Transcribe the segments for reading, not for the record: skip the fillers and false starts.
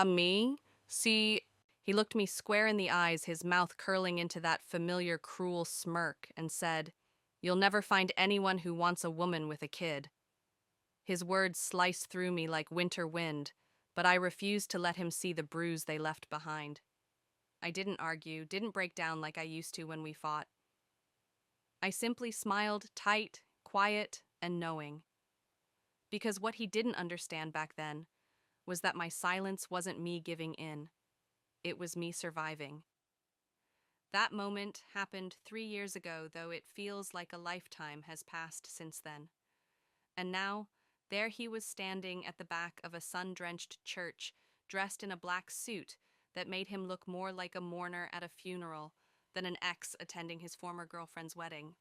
Me? See, he looked me square in the eyes, his mouth curling into that familiar cruel smirk, and said, "You'll never find anyone who wants a woman with a kid." His words sliced through me like winter wind, but I refused to let him see the bruise they left behind. I didn't argue, didn't break down like I used to when we fought. I simply smiled, tight, quiet, and knowing. Because what he didn't understand back then was that my silence wasn't me giving in, it was me surviving. That moment happened 3 years ago, though it feels like a lifetime has passed since then. And now, there he was standing at the back of a sun-drenched church, dressed in a black suit that made him look more like a mourner at a funeral than an ex attending his former girlfriend's wedding.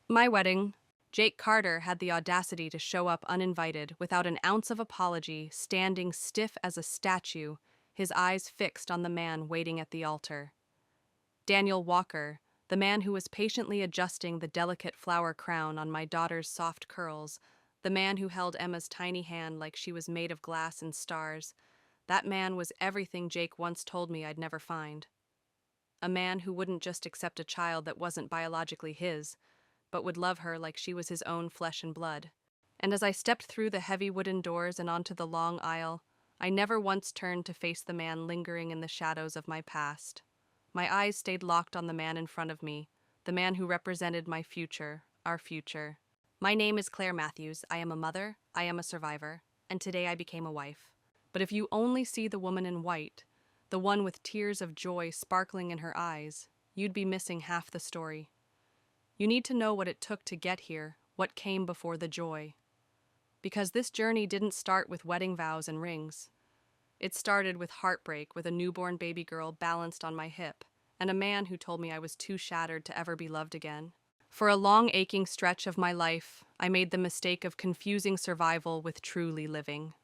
My wedding. Jake Carter had the audacity to show up uninvited, without an ounce of apology, standing stiff as a statue, his eyes fixed on the man waiting at the altar. Daniel Walker, the man who was patiently adjusting the delicate flower crown on my daughter's soft curls, the man who held Emma's tiny hand like she was made of glass and stars, that man was everything Jake once told me I'd never find. A man who wouldn't just accept a child that wasn't biologically his, but would love her like she was his own flesh and blood. And as I stepped through the heavy wooden doors and onto the long aisle, I never once turned to face the man lingering in the shadows of my past. My eyes stayed locked on the man in front of me, the man who represented my future, our future. My name is Claire Matthews. I am a mother, I am a survivor, and today I became a wife. But if you only see the woman in white, the one with tears of joy sparkling in her eyes, you'd be missing half the story. You need to know what it took to get here, what came before the joy. Because this journey didn't start with wedding vows and rings. It started with heartbreak, with a newborn baby girl balanced on my hip, and a man who told me I was too shattered to ever be loved again. For a long aching stretch of my life, I made the mistake of confusing survival with truly living.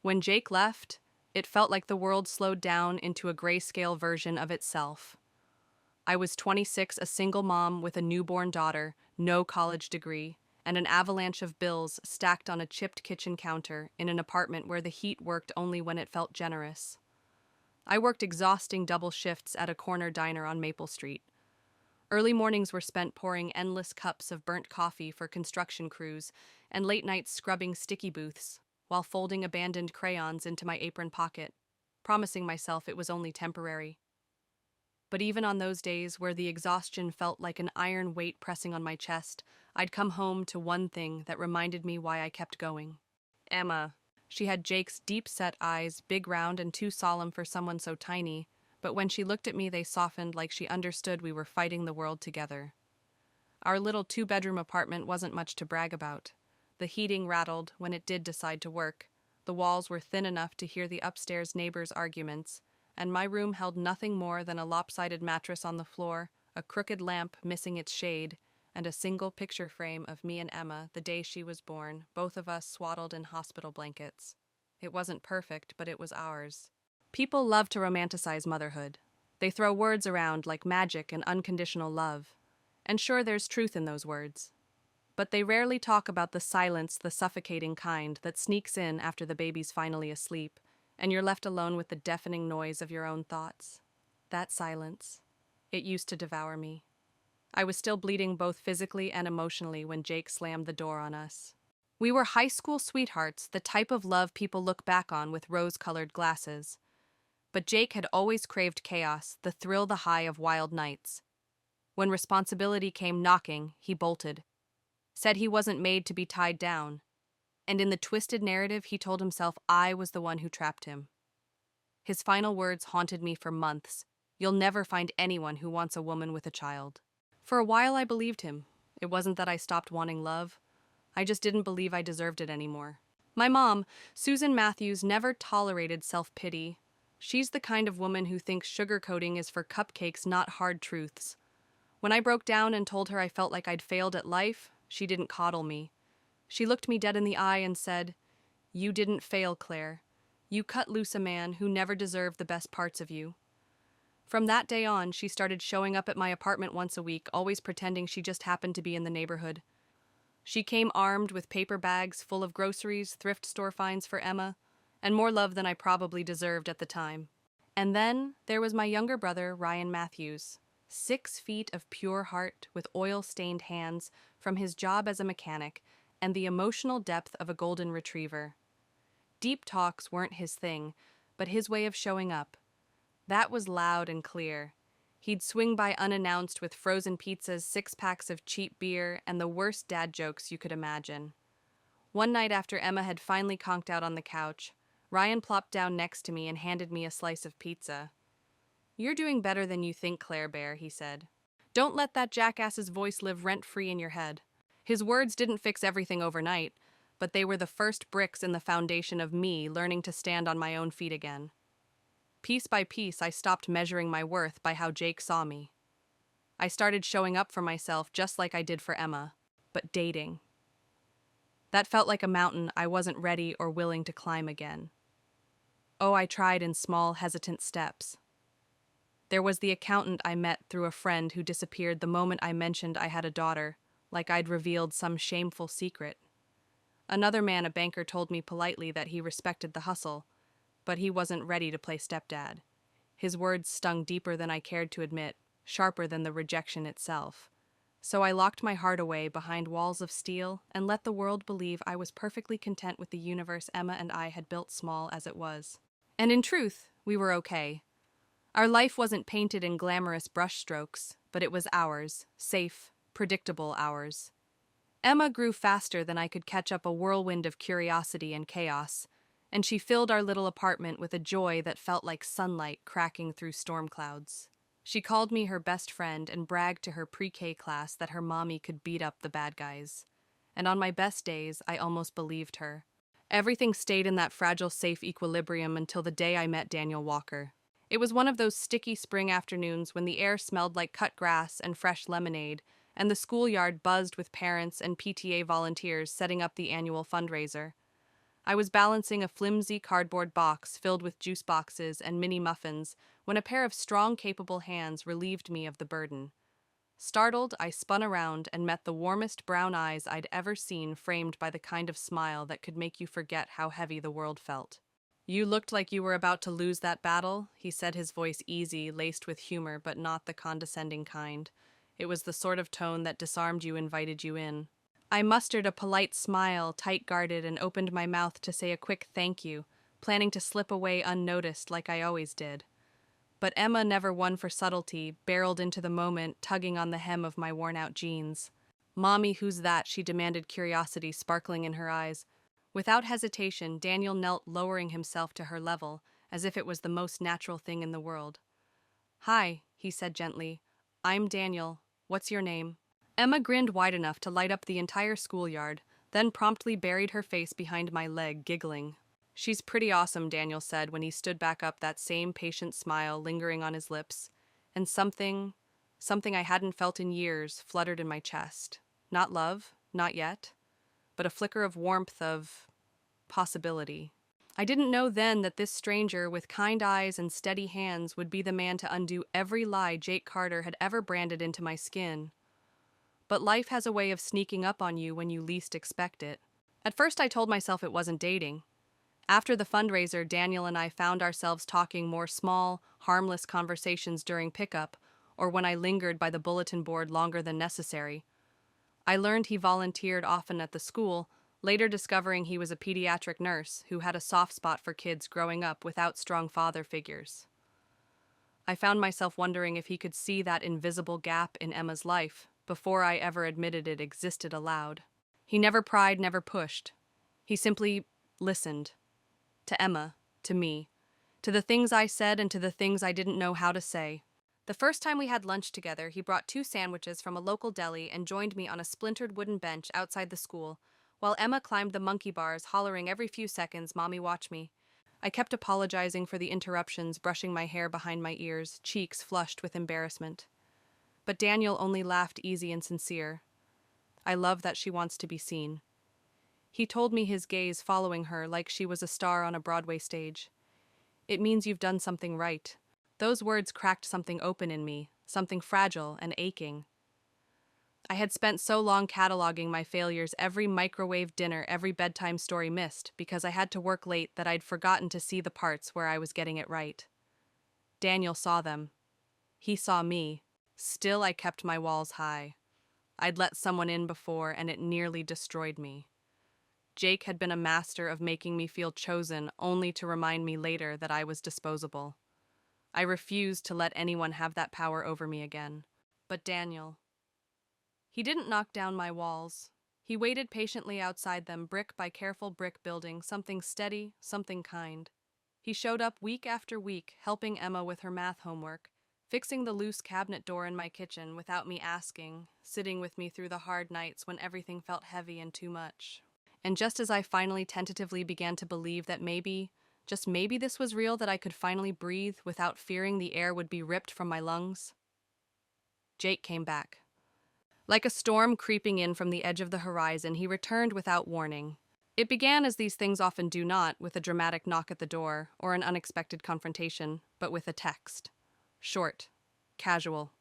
When Jake left, it felt like the world slowed down into a grayscale version of itself. I was 26, a single mom with a newborn daughter, no college degree, and an avalanche of bills stacked on a chipped kitchen counter in an apartment where the heat worked only when it felt generous. I worked exhausting double shifts at a corner diner on Maple Street. Early mornings were spent pouring endless cups of burnt coffee for construction crews, and late nights scrubbing sticky booths, while folding abandoned crayons into my apron pocket, promising myself it was only temporary. But even on those days where the exhaustion felt like an iron weight pressing on my chest, I'd come home to one thing that reminded me why I kept going. Emma. She had Jake's deep-set eyes, big, round, and too solemn for someone so tiny, but when she looked at me they softened like she understood we were fighting the world together. Our little two-bedroom apartment wasn't much to brag about. The heating rattled when it did decide to work. The walls were thin enough to hear the upstairs neighbors' arguments, and my room held nothing more than a lopsided mattress on the floor, a crooked lamp missing its shade, and a single picture frame of me and Emma the day she was born, both of us swaddled in hospital blankets. It wasn't perfect, but it was ours. People love to romanticize motherhood. They throw words around like magic and unconditional love. And sure, there's truth in those words. But they rarely talk about the silence, the suffocating kind that sneaks in after the baby's finally asleep, and you're left alone with the deafening noise of your own thoughts. That silence. It used to devour me. I was still bleeding both physically and emotionally when Jake slammed the door on us. We were high school sweethearts, the type of love people look back on with rose-colored glasses. But Jake had always craved chaos, the thrill, the high of wild nights. When responsibility came knocking, he bolted. Said he wasn't made to be tied down. And in the twisted narrative, he told himself I was the one who trapped him. His final words haunted me for months. You'll never find anyone who wants a woman with a child. For a while, I believed him. It wasn't that I stopped wanting love. I just didn't believe I deserved it anymore. My mom, Susan Matthews, never tolerated self-pity. She's the kind of woman who thinks sugarcoating is for cupcakes, not hard truths. When I broke down and told her I felt like I'd failed at life, she didn't coddle me. She looked me dead in the eye and said, "You didn't fail, Claire. You cut loose a man who never deserved the best parts of you." From that day on, she started showing up at my apartment once a week, always pretending she just happened to be in the neighborhood. She came armed with paper bags full of groceries, thrift store finds for Emma, and more love than I probably deserved at the time. And then there was my younger brother, Ryan Matthews. 6 feet of pure heart with oil-stained hands from his job as a mechanic and the emotional depth of a golden retriever. Deep talks weren't his thing, but his way of showing up. That was loud and clear. He'd swing by unannounced with frozen pizzas, 6 packs of cheap beer, and the worst dad jokes you could imagine. One night after Emma had finally conked out on the couch, Ryan plopped down next to me and handed me a slice of pizza. "You're doing better than you think, Claire Bear," he said. "Don't let that jackass's voice live rent-free in your head." His words didn't fix everything overnight, but they were the first bricks in the foundation of me learning to stand on my own feet again. Piece by piece, I stopped measuring my worth by how Jake saw me. I started showing up for myself just like I did for Emma, but dating. That felt like a mountain I wasn't ready or willing to climb again. Oh, I tried in small, hesitant steps. There was the accountant I met through a friend who disappeared the moment I mentioned I had a daughter, like I'd revealed some shameful secret. Another man, a banker, told me politely that he respected the hustle, but he wasn't ready to play stepdad. His words stung deeper than I cared to admit, sharper than the rejection itself. So I locked my heart away behind walls of steel and let the world believe I was perfectly content with the universe Emma and I had built, small as it was. And in truth, we were okay. Our life wasn't painted in glamorous brushstrokes, but it was ours, safe, predictable ours. Emma grew faster than I could catch up a whirlwind of curiosity and chaos, and she filled our little apartment with a joy that felt like sunlight cracking through storm clouds. She called me her best friend and bragged to her pre-K class that her mommy could beat up the bad guys. And on my best days, I almost believed her. Everything stayed in that fragile, safe equilibrium until the day I met Daniel Walker. It was one of those sticky spring afternoons when the air smelled like cut grass and fresh lemonade, and the schoolyard buzzed with parents and PTA volunteers setting up the annual fundraiser. I was balancing a flimsy cardboard box filled with juice boxes and mini muffins when a pair of strong, capable hands relieved me of the burden. Startled, I spun around and met the warmest brown eyes I'd ever seen, framed by the kind of smile that could make you forget how heavy the world felt. "You looked like you were about to lose that battle," he said, his voice easy, laced with humor, but not the condescending kind. It was the sort of tone that disarmed you, invited you in. I mustered a polite smile, tight-guarded, and opened my mouth to say a quick thank you, planning to slip away unnoticed like I always did. But Emma, never one for subtlety, barreled into the moment, tugging on the hem of my worn-out jeans. "Mommy, who's that?" she demanded, curiosity sparkling in her eyes. Without hesitation, Daniel knelt, lowering himself to her level, as if it was the most natural thing in the world. "Hi," he said gently. "I'm Daniel. What's your name?" Emma grinned wide enough to light up the entire schoolyard, then promptly buried her face behind my leg, giggling. "She's pretty awesome," Daniel said when he stood back up, that same patient smile lingering on his lips, and something I hadn't felt in years, fluttered in my chest. Not love, not yet, but a flicker of warmth, of possibility. I didn't know then that this stranger with kind eyes and steady hands would be the man to undo every lie Jake Carter had ever branded into my skin. But life has a way of sneaking up on you when you least expect it. At first I told myself it wasn't dating. After the fundraiser, Daniel and I found ourselves talking more small, harmless conversations during pickup, or when I lingered by the bulletin board longer than necessary. I learned he volunteered often at the school, later discovering he was a pediatric nurse who had a soft spot for kids growing up without strong father figures. I found myself wondering if he could see that invisible gap in Emma's life before I ever admitted it existed aloud. He never pried, never pushed. He simply listened. To Emma, to me, to the things I said and to the things I didn't know how to say. The first time we had lunch together, he brought 2 sandwiches from a local deli and joined me on a splintered wooden bench outside the school, while Emma climbed the monkey bars, hollering every few seconds, "Mommy, watch me." I kept apologizing for the interruptions, brushing my hair behind my ears, cheeks flushed with embarrassment. But Daniel only laughed, easy and sincere. "I love that she wants to be seen." He told me, his gaze following her like she was a star on a Broadway stage. "It means you've done something right." Those words cracked something open in me, something fragile and aching. I had spent so long cataloging my failures, every microwave dinner, every bedtime story missed, because I had to work late, that I'd forgotten to see the parts where I was getting it right. Daniel saw them. He saw me. Still, I kept my walls high. I'd let someone in before, and it nearly destroyed me. Jake had been a master of making me feel chosen, only to remind me later that I was disposable. I refused to let anyone have that power over me again. But Daniel. He didn't knock down my walls. He waited patiently outside them, brick by careful brick building, something steady, something kind. He showed up week after week, helping Emma with her math homework, fixing the loose cabinet door in my kitchen without me asking, sitting with me through the hard nights when everything felt heavy and too much. And just as I finally tentatively began to believe that maybe, just maybe this was real, that I could finally breathe without fearing the air would be ripped from my lungs, Jake came back. Like a storm creeping in from the edge of the horizon, he returned without warning. It began, as these things often do not, with a dramatic knock at the door or an unexpected confrontation, but with a text. Short, casual,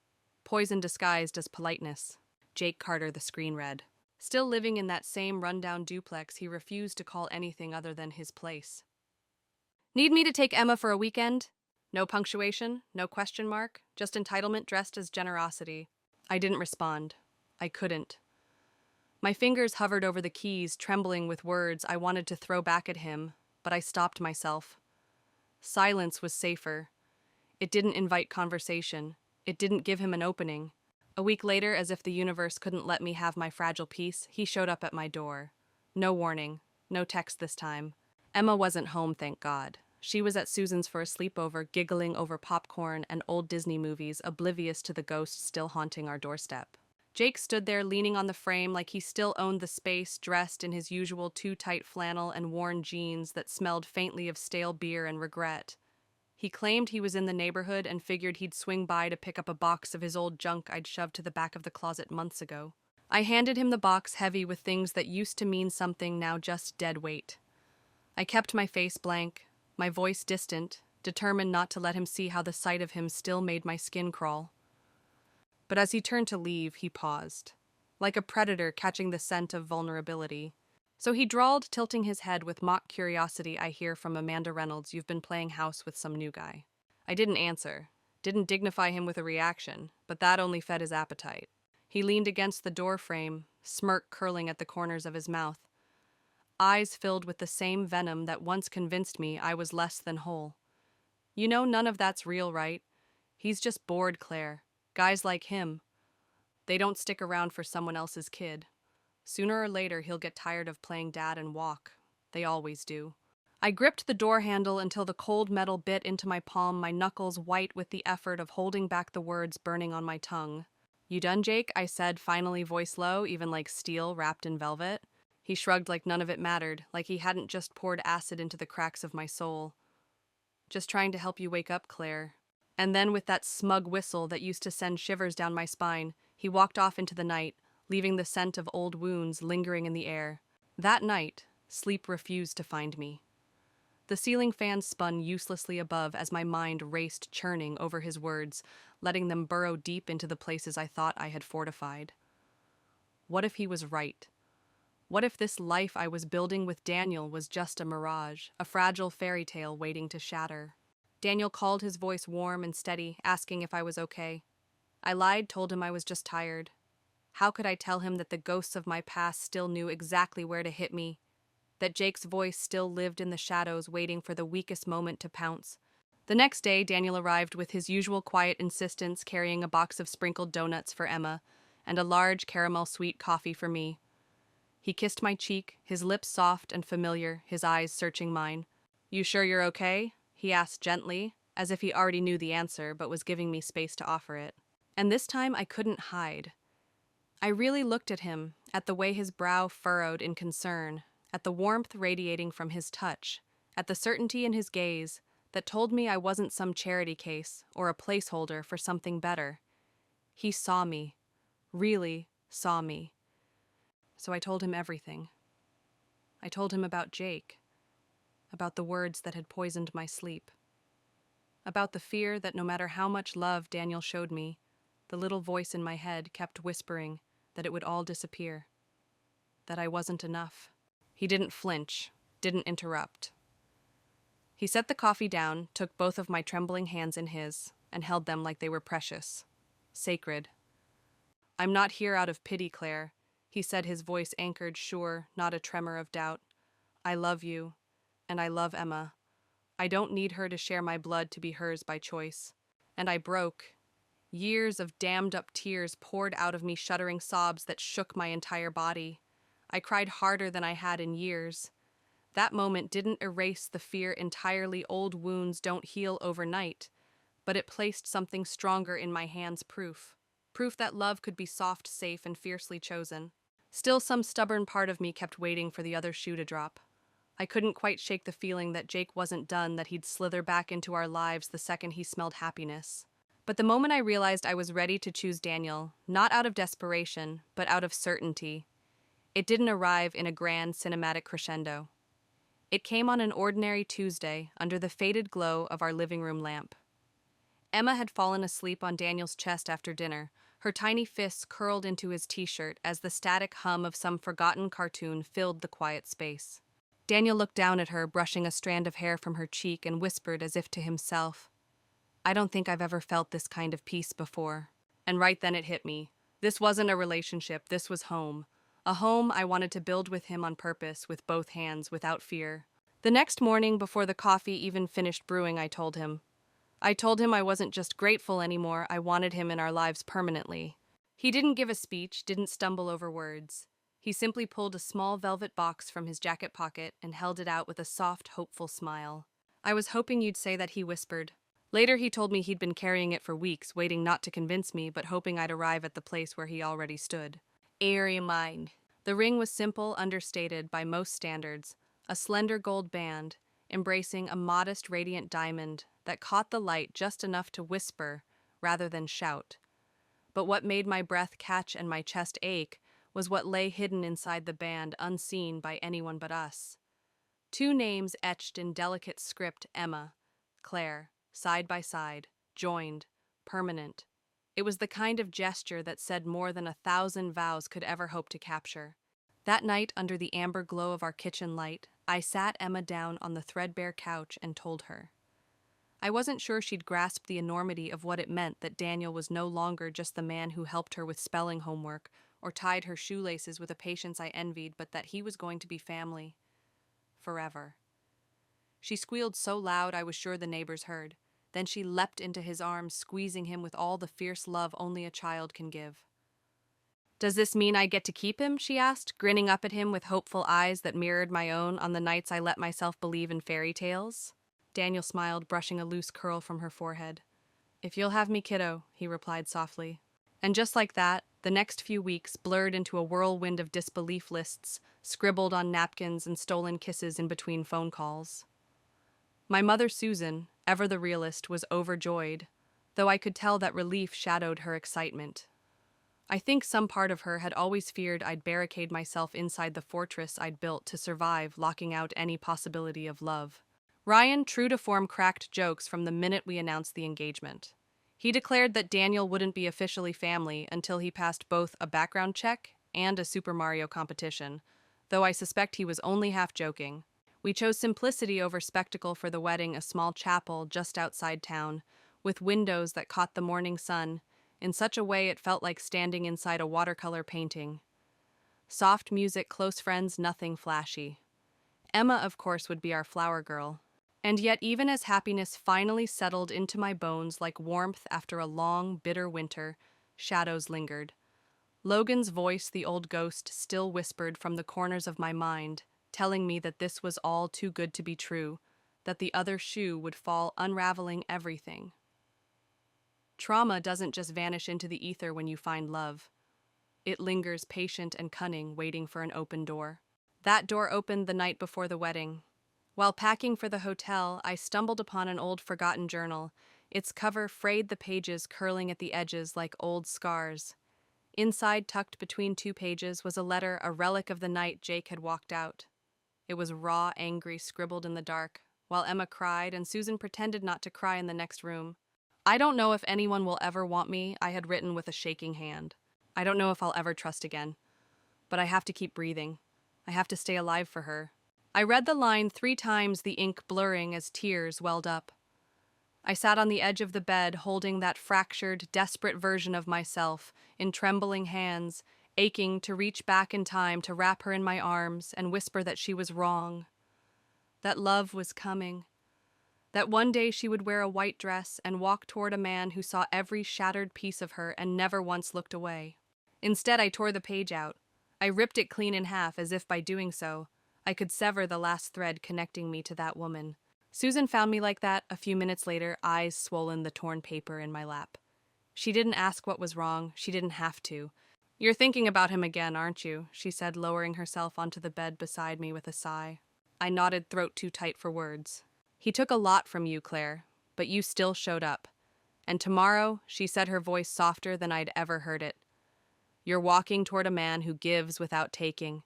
poison disguised as politeness. Jake Carter, the screen read. Still living in that same rundown duplex, he refused to call anything other than his place. Need me to take Emma for a weekend? No punctuation, no question mark, just entitlement dressed as generosity. I didn't respond. I couldn't. My fingers hovered over the keys, trembling with words I wanted to throw back at him, but I stopped myself. Silence was safer. It didn't invite conversation. It didn't give him an opening. A week later, as if the universe couldn't let me have my fragile peace, he showed up at my door. No warning. No text this time. Emma wasn't home, thank God. She was at Susan's for a sleepover, giggling over popcorn and old Disney movies, oblivious to the ghosts still haunting our doorstep. Jake stood there leaning on the frame like he still owned the space, dressed in his usual too-tight flannel and worn jeans that smelled faintly of stale beer and regret. He claimed he was in the neighborhood and figured he'd swing by to pick up a box of his old junk I'd shoved to the back of the closet months ago. I handed him the box, heavy with things that used to mean something, now just dead weight. I kept my face blank, my voice distant, determined not to let him see how the sight of him still made my skin crawl. But as he turned to leave, he paused, like a predator catching the scent of vulnerability. So he drawled, tilting his head with mock curiosity. I hear from Amanda Reynolds you've been playing house with some new guy. I didn't answer, didn't dignify him with a reaction, but that only fed his appetite. He leaned against the door frame, smirk curling at the corners of his mouth, eyes filled with the same venom that once convinced me I was less than whole. You know, none of that's real, right? He's just bored, Claire. Guys like him, they don't stick around for someone else's kid. Sooner or later, he'll get tired of playing dad and walk. They always do. I gripped the door handle until the cold metal bit into my palm, my knuckles white with the effort of holding back the words burning on my tongue. You done, Jake? I said, finally, voice low, even like steel wrapped in velvet. He shrugged like none of it mattered, like he hadn't just poured acid into the cracks of my soul. Just trying to help you wake up, Claire. And then, with that smug whistle that used to send shivers down my spine, he walked off into the night, leaving the scent of old wounds lingering in the air. That night, sleep refused to find me. The ceiling fan spun uselessly above as my mind raced, churning over his words, letting them burrow deep into the places I thought I had fortified. What if he was right? What if this life I was building with Daniel was just a mirage, a fragile fairy tale waiting to shatter? Daniel called, his voice warm and steady, asking if I was okay. I lied, told him I was just tired. How could I tell him that the ghosts of my past still knew exactly where to hit me? That Jake's voice still lived in the shadows, waiting for the weakest moment to pounce? The next day, Daniel arrived with his usual quiet insistence, carrying a box of sprinkled donuts for Emma and a large caramel sweet coffee for me. He kissed my cheek, his lips soft and familiar, his eyes searching mine. You sure you're okay? He asked gently, as if he already knew the answer but was giving me space to offer it. And this time I couldn't hide. I really looked at him, at the way his brow furrowed in concern, at the warmth radiating from his touch, at the certainty in his gaze that told me I wasn't some charity case or a placeholder for something better. He saw me, really saw me. So I told him everything. I told him about Jake, about the words that had poisoned my sleep, about the fear that no matter how much love Daniel showed me, the little voice in my head kept whispering that it would all disappear, that I wasn't enough. He didn't flinch, didn't interrupt. He set the coffee down, took both of my trembling hands in his, and held them like they were precious, sacred. I'm not here out of pity, Claire, he said, his voice anchored, sure, not a tremor of doubt. I love you, and I love Emma. I don't need her to share my blood to be hers by choice. And I broke. Years of dammed-up tears poured out of me, shuddering sobs that shook my entire body. I cried harder than I had in years. That moment didn't erase the fear entirely. Old wounds don't heal overnight, but it placed something stronger in my hands, proof that love could be soft, safe, and fiercely chosen. Still, some stubborn part of me kept waiting for the other shoe to drop. I couldn't quite shake the feeling that Jake wasn't done, that he'd slither back into our lives the second he smelled happiness. But the moment I realized I was ready to choose Daniel, not out of desperation, but out of certainty, it didn't arrive in a grand cinematic crescendo. It came on an ordinary Tuesday under the faded glow of our living room lamp. Emma had fallen asleep on Daniel's chest after dinner, her tiny fists curled into his t-shirt as the static hum of some forgotten cartoon filled the quiet space. Daniel looked down at her, brushing a strand of hair from her cheek, and whispered as if to himself, I don't think I've ever felt this kind of peace before. And right then it hit me. This wasn't a relationship, this was home. A home I wanted to build with him on purpose, with both hands, without fear. The next morning, before the coffee even finished brewing, I told him I wasn't just grateful anymore, I wanted him in our lives permanently. He didn't give a speech, didn't stumble over words. He simply pulled a small velvet box from his jacket pocket and held it out with a soft, hopeful smile. I was hoping you'd say that, he whispered. Later he told me he'd been carrying it for weeks, waiting not to convince me, but hoping I'd arrive at the place where he already stood. Airy mind. The ring was simple, understated by most standards, a slender gold band, embracing a modest radiant diamond that caught the light just enough to whisper rather than shout. But what made my breath catch and my chest ache was what lay hidden inside the band, unseen by anyone but us. 2 names etched in delicate script: Emma, Claire, side by side, joined, permanent. It was the kind of gesture that said more than 1,000 vows could ever hope to capture. That night, under the amber glow of our kitchen light, I sat Emma down on the threadbare couch and told her. I wasn't sure she'd grasp the enormity of what it meant that Daniel was no longer just the man who helped her with spelling homework or tied her shoelaces with a patience I envied, but that he was going to be family. Forever. She squealed so loud I was sure the neighbors heard. Then she leapt into his arms, squeezing him with all the fierce love only a child can give. Does this mean I get to keep him? She asked, grinning up at him with hopeful eyes that mirrored my own on the nights I let myself believe in fairy tales. Daniel smiled, brushing a loose curl from her forehead. If you'll have me, kiddo, he replied softly. And just like that, the next few weeks blurred into a whirlwind of disbelief lists, scribbled on napkins and stolen kisses in between phone calls. My mother, Susan, ever the realist, was overjoyed, though I could tell that relief shadowed her excitement. I think some part of her had always feared I'd barricade myself inside the fortress I'd built to survive, locking out any possibility of love. Ryan, true to form, cracked jokes from the minute we announced the engagement. He declared that Daniel wouldn't be officially family until he passed both a background check and a Super Mario competition, though I suspect he was only half joking. We chose simplicity over spectacle for the wedding, a small chapel just outside town, with windows that caught the morning sun, in such a way it felt like standing inside a watercolor painting. Soft music, close friends, nothing flashy. Emma, of course, would be our flower girl. And yet, even as happiness finally settled into my bones like warmth after a long, bitter winter, shadows lingered. Logan's voice, the old ghost, still whispered from the corners of my mind, telling me that this was all too good to be true, that the other shoe would fall, unraveling everything. Trauma doesn't just vanish into the ether when you find love. It lingers, patient and cunning, waiting for an open door. That door opened the night before the wedding. While packing for the hotel, I stumbled upon an old forgotten journal. Its cover frayed, the pages curling at the edges like old scars. Inside, tucked between 2 pages, was a letter, a relic of the night Jake had walked out. It was raw, angry, scribbled in the dark, while Emma cried and Susan pretended not to cry in the next room. I don't know if anyone will ever want me, I had written with a shaking hand. I don't know if I'll ever trust again, but I have to keep breathing. I have to stay alive for her. I read the line 3 times, the ink blurring as tears welled up. I sat on the edge of the bed, holding that fractured, desperate version of myself in trembling hands, aching to reach back in time to wrap her in my arms and whisper that she was wrong, that love was coming, that one day she would wear a white dress and walk toward a man who saw every shattered piece of her and never once looked away. Instead, I tore the page out. I ripped it clean in half, as if by doing so, I could sever the last thread connecting me to that woman. Susan found me like that a few minutes later, eyes swollen, the torn paper in my lap. She didn't ask what was wrong. She didn't have to. "You're thinking about him again, aren't you?" she said, lowering herself onto the bed beside me with a sigh. I nodded, throat too tight for words. "He took a lot from you, Claire, but you still showed up. And tomorrow," she said, her voice softer than I'd ever heard it, "you're walking toward a man who gives without taking.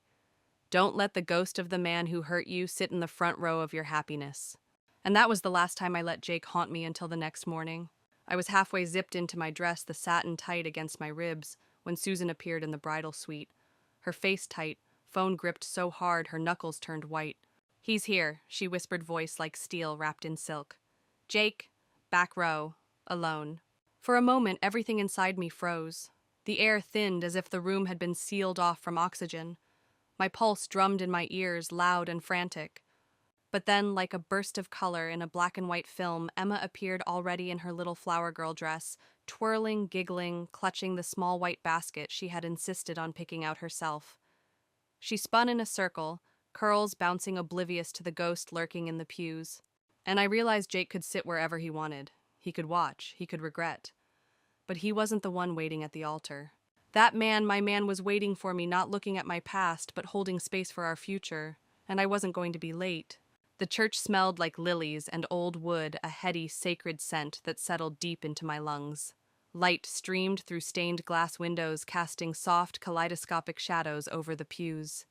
Don't let the ghost of the man who hurt you sit in the front row of your happiness." And that was the last time I let Jake haunt me until the next morning. I was halfway zipped into my dress, the satin tight against my ribs, when Susan appeared in the bridal suite. Her face tight, phone gripped so hard her knuckles turned white. "He's here," she whispered, voice like steel wrapped in silk. "Jake, back row, alone." For a moment, everything inside me froze. The air thinned as if the room had been sealed off from oxygen. My pulse drummed in my ears, loud and frantic. But then, like a burst of color in a black and white film, Emma appeared already in her little flower girl dress, twirling, giggling, clutching the small white basket she had insisted on picking out herself. She spun in a circle, curls bouncing oblivious to the ghost lurking in the pews. And I realized Jake could sit wherever he wanted. He could watch, he could regret. But he wasn't the one waiting at the altar. That man, my man, was waiting for me, not looking at my past, but holding space for our future. And I wasn't going to be late. The church smelled like lilies and old wood, a heady, sacred scent that settled deep into my lungs. Light streamed through stained glass windows, casting soft, kaleidoscopic shadows over the pews.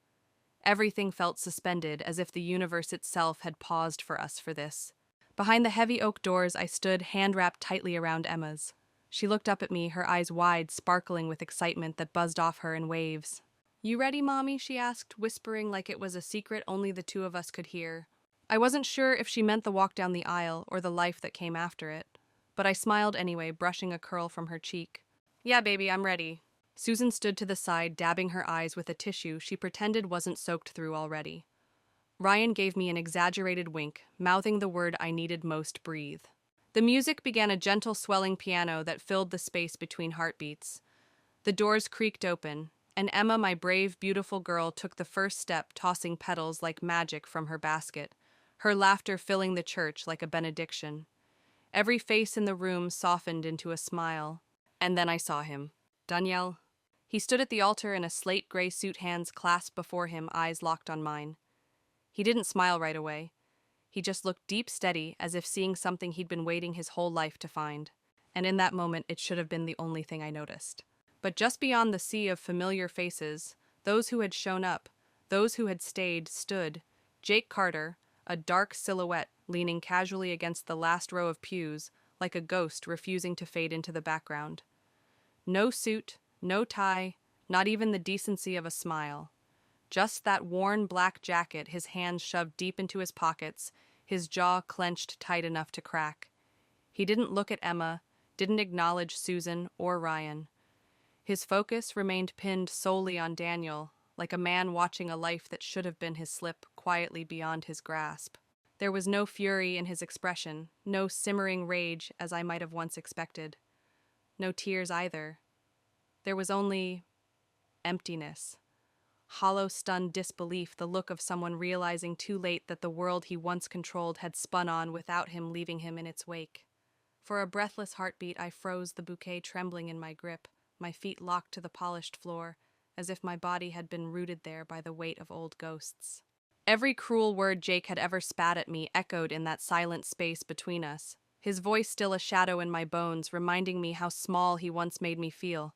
Everything felt suspended, as if the universe itself had paused for us for this. Behind the heavy oak doors, I stood, hand wrapped tightly around Emma's. She looked up at me, her eyes wide, sparkling with excitement that buzzed off her in waves. "You ready, Mommy?" she asked, whispering like it was a secret only the two of us could hear. I wasn't sure if she meant the walk down the aisle or the life that came after it, but I smiled anyway, brushing a curl from her cheek. "Yeah, baby, I'm ready." Susan stood to the side, dabbing her eyes with a tissue she pretended wasn't soaked through already. Ryan gave me an exaggerated wink, mouthing the word I needed most: breathe. The music began, a gentle swelling piano that filled the space between heartbeats. The doors creaked open, and Emma, my brave, beautiful girl, took the first step, tossing petals like magic from her basket, her laughter filling the church like a benediction. Every face in the room softened into a smile. And then I saw him. Daniel. He stood at the altar in a slate gray suit, hands clasped before him, eyes locked on mine. He didn't smile right away. He just looked deep, steady, as if seeing something he'd been waiting his whole life to find. And in that moment, it should have been the only thing I noticed. But just beyond the sea of familiar faces, those who had shown up, those who had stayed, stood Jake Carter, a dark silhouette leaning casually against the last row of pews, like a ghost refusing to fade into the background. No suit, no tie, not even the decency of a smile. Just that worn black jacket, his hands shoved deep into his pockets, his jaw clenched tight enough to crack. He didn't look at Emma, didn't acknowledge Susan or Ryan. His focus remained pinned solely on Daniel, like a man watching a life that should have been his slip quietly beyond his grasp. There was no fury in his expression, no simmering rage as I might have once expected. No tears either. There was only emptiness. Hollow, stunned disbelief, the look of someone realizing too late that the world he once controlled had spun on without him, leaving him in its wake. For a breathless heartbeat, I froze, the bouquet trembling in my grip, my feet locked to the polished floor, as if my body had been rooted there by the weight of old ghosts. Every cruel word Jake had ever spat at me echoed in that silent space between us, his voice still a shadow in my bones, reminding me how small he once made me feel,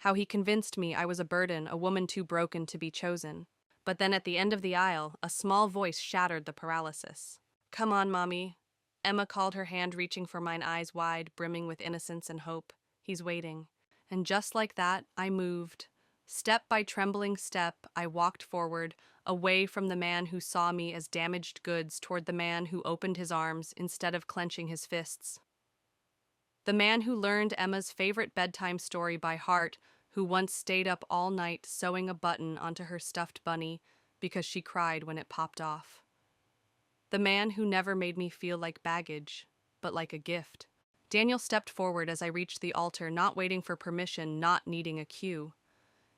how he convinced me I was a burden, a woman too broken to be chosen. But then at the end of the aisle, a small voice shattered the paralysis. "Come on, Mommy." Emma called, her hand reaching for mine, eyes wide, brimming with innocence and hope. "He's waiting." And just like that, I moved. Step by trembling step, I walked forward, away from the man who saw me as damaged goods toward the man who opened his arms instead of clenching his fists. The man who learned Emma's favorite bedtime story by heart, who once stayed up all night sewing a button onto her stuffed bunny because she cried when it popped off. The man who never made me feel like baggage, but like a gift. Daniel stepped forward as I reached the altar, not waiting for permission, not needing a cue.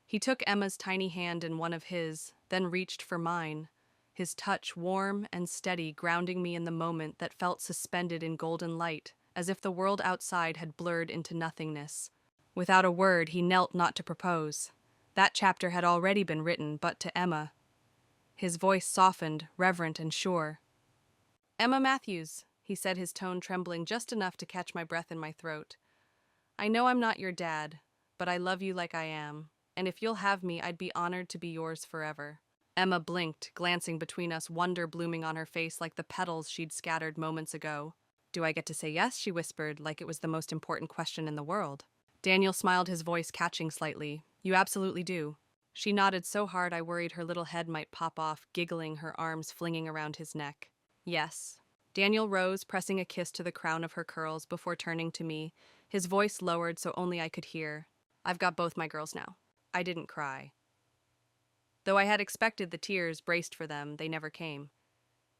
He took Emma's tiny hand in one of his, then reached for mine, his touch warm and steady, grounding me in the moment that felt suspended in golden light, as if the world outside had blurred into nothingness. Without a word, he knelt not to propose. That chapter had already been written, but to Emma. His voice softened, reverent and sure. "Emma Matthews," he said, his tone trembling just enough to catch my breath in my throat. "I know I'm not your dad, but I love you like I am, and if you'll have me, I'd be honored to be yours forever." Emma blinked, glancing between us, wonder blooming on her face like the petals she'd scattered moments ago. "Do I get to say yes?" she whispered, like it was the most important question in the world. Daniel smiled, his voice catching slightly. "You absolutely do." She nodded so hard I worried her little head might pop off, giggling, her arms flinging around his neck. "Yes." Daniel rose, pressing a kiss to the crown of her curls before turning to me, his voice lowered so only I could hear. "I've got both my girls now." I didn't cry. Though I had expected the tears, braced for them, they never came.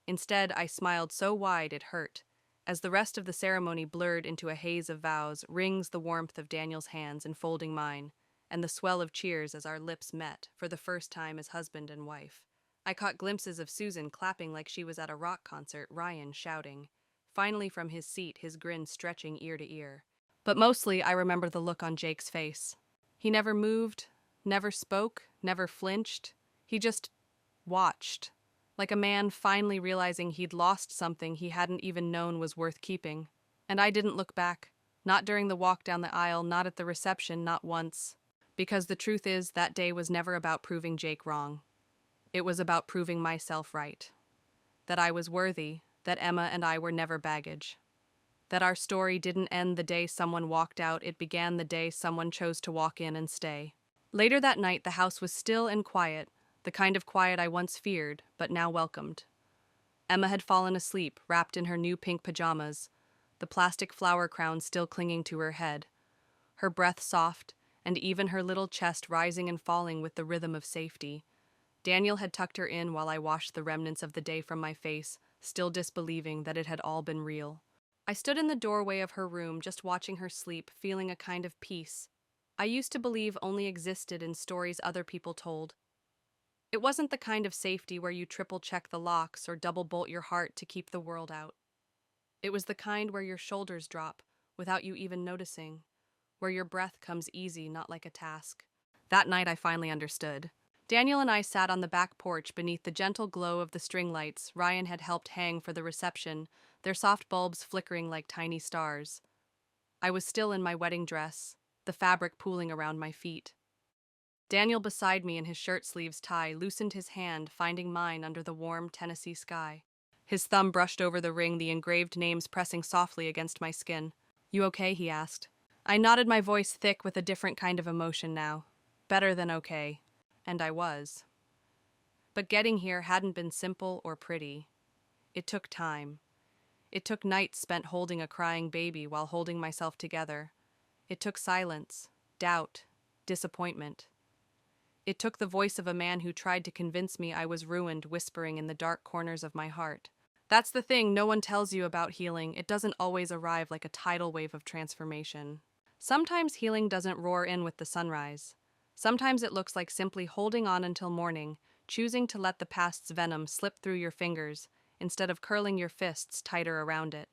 Instead, I smiled so wide it hurt. As the rest of the ceremony blurred into a haze of vows, rings, the warmth of Daniel's hands enfolding mine, and the swell of cheers as our lips met, for the first time as husband and wife. I caught glimpses of Susan clapping like she was at a rock concert, Ryan shouting. Finally from his seat, his grin stretching ear to ear. But mostly I remember the look on Jake's face. He never moved, never spoke, never flinched. He just watched, like a man finally realizing he'd lost something he hadn't even known was worth keeping. And I didn't look back. Not during the walk down the aisle, not at the reception, not once. Because the truth is, that day was never about proving Jake wrong. It was about proving myself right. That I was worthy, that Emma and I were never baggage. That our story didn't end the day someone walked out, it began the day someone chose to walk in and stay. Later that night, the house was still and quiet, the kind of quiet I once feared, but now welcomed. Emma had fallen asleep, wrapped in her new pink pajamas, the plastic flower crown still clinging to her head, her breath soft, and even her little chest rising and falling with the rhythm of safety. Daniel had tucked her in while I washed the remnants of the day from my face, still disbelieving that it had all been real. I stood in the doorway of her room, just watching her sleep, feeling a kind of peace I used to believe only existed in stories other people told. It wasn't the kind of safety where you triple-check the locks or double-bolt your heart to keep the world out. It was the kind where your shoulders drop, without you even noticing, where your breath comes easy, not like a task. That night I finally understood. Daniel and I sat on the back porch beneath the gentle glow of the string lights Ryan had helped hang for the reception, their soft bulbs flickering like tiny stars. I was still in my wedding dress, the fabric pooling around my feet. Daniel beside me in his shirt sleeves tie loosened his hand, finding mine under the warm Tennessee sky. His thumb brushed over the ring, the engraved names pressing softly against my skin. "You okay?" he asked. I nodded, my voice thick with a different kind of emotion now. Better than okay. And I was. But getting here hadn't been simple or pretty. It took time. It took nights spent holding a crying baby while holding myself together. It took silence, doubt, disappointment. It took the voice of a man who tried to convince me I was ruined, whispering in the dark corners of my heart. That's the thing no one tells you about healing. It doesn't always arrive like a tidal wave of transformation. Sometimes healing doesn't roar in with the sunrise. Sometimes it looks like simply holding on until morning, choosing to let the past's venom slip through your fingers instead of curling your fists tighter around it.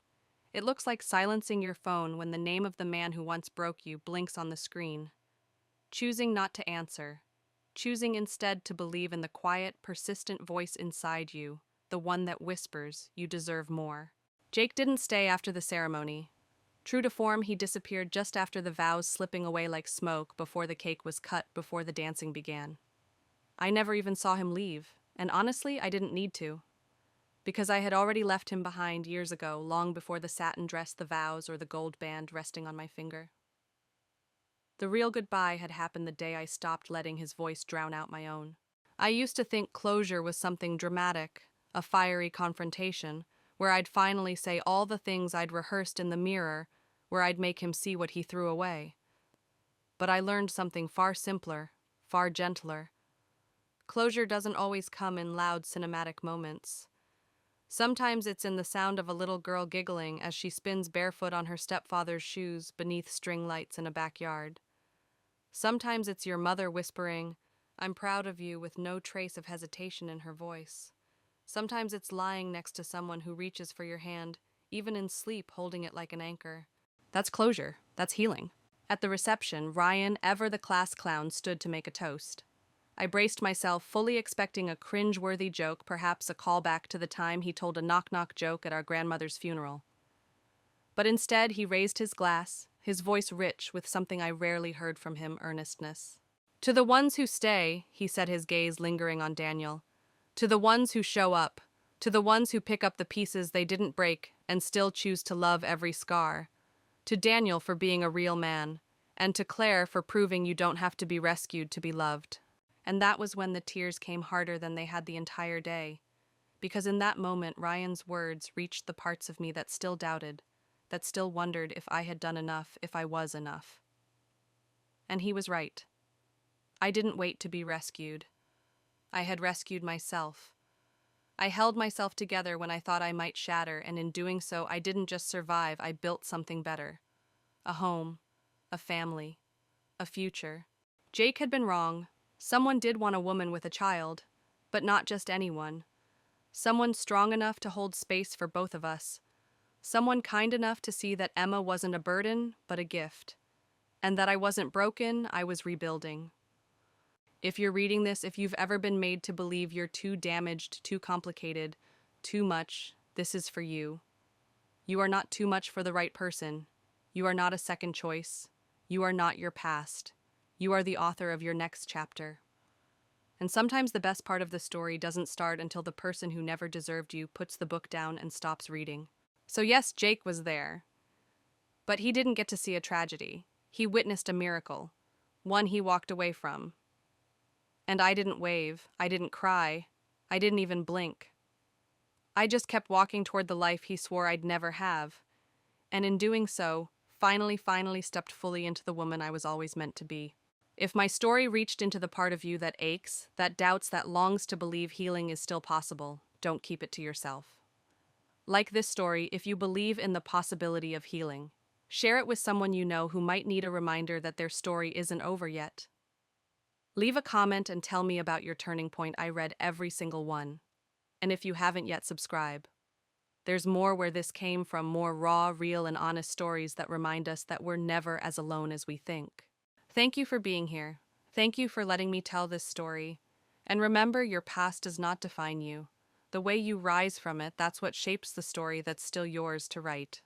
It looks like silencing your phone when the name of the man who once broke you blinks on the screen. Choosing not to answer. Choosing instead to believe in the quiet, persistent voice inside you, the one that whispers, you deserve more. Jake didn't stay after the ceremony. True to form, he disappeared just after the vows slipping away like smoke before the cake was cut, before the dancing began. I never even saw him leave, and honestly, I didn't need to. Because I had already left him behind years ago, long before the satin dress, the vows, or the gold band resting on my finger. The real goodbye had happened the day I stopped letting his voice drown out my own. I used to think closure was something dramatic, a fiery confrontation, where I'd finally say all the things I'd rehearsed in the mirror, where I'd make him see what he threw away. But I learned something far simpler, far gentler. Closure doesn't always come in loud cinematic moments. Sometimes it's in the sound of a little girl giggling as she spins barefoot on her stepfather's shoes beneath string lights in a backyard. Sometimes it's your mother whispering, "I'm proud of you," with no trace of hesitation in her voice. Sometimes it's lying next to someone who reaches for your hand, even in sleep, holding it like an anchor. That's closure. That's healing. At the reception, Ryan, ever the class clown, stood to make a toast. I braced myself, fully expecting a cringe-worthy joke, perhaps a callback to the time he told a knock-knock joke at our grandmother's funeral. But instead, he raised his glass, his voice rich with something I rarely heard from him, earnestness. "To the ones who stay," he said, his gaze lingering on Daniel. "To the ones who show up. To the ones who pick up the pieces they didn't break and still choose to love every scar. To Daniel for being a real man. And to Claire for proving you don't have to be rescued to be loved." And that was when the tears came harder than they had the entire day. Because in that moment, Ryan's words reached the parts of me that still doubted, that still wondered if I had done enough, if I was enough. And he was right. I didn't wait to be rescued. I had rescued myself. I held myself together when I thought I might shatter, and in doing so, I didn't just survive, I built something better. A home, a family, a future. Jake had been wrong. Someone did want a woman with a child, but not just anyone. Someone strong enough to hold space for both of us. Someone kind enough to see that Emma wasn't a burden, but a gift. And that I wasn't broken, I was rebuilding. If you're reading this, if you've ever been made to believe you're too damaged, too complicated, too much, this is for you. You are not too much for the right person. You are not a second choice. You are not your past. You are the author of your next chapter. And sometimes the best part of the story doesn't start until the person who never deserved you puts the book down and stops reading. So yes, Jake was there. But he didn't get to see a tragedy. He witnessed a miracle. One he walked away from. And I didn't wave. I didn't cry. I didn't even blink. I just kept walking toward the life he swore I'd never have. And in doing so, finally stepped fully into the woman I was always meant to be. If my story reached into the part of you that aches, that doubts, that longs to believe healing is still possible, don't keep it to yourself. Like this story, if you believe in the possibility of healing, share it with someone you know who might need a reminder that their story isn't over yet. Leave a comment and tell me about your turning point. I read every single one. And if you haven't yet, subscribe. There's more where this came from, more raw, real, and honest stories that remind us that we're never as alone as we think. Thank you for being here. Thank you for letting me tell this story. And remember, your past does not define you. The way you rise from it, that's what shapes the story that's still yours to write.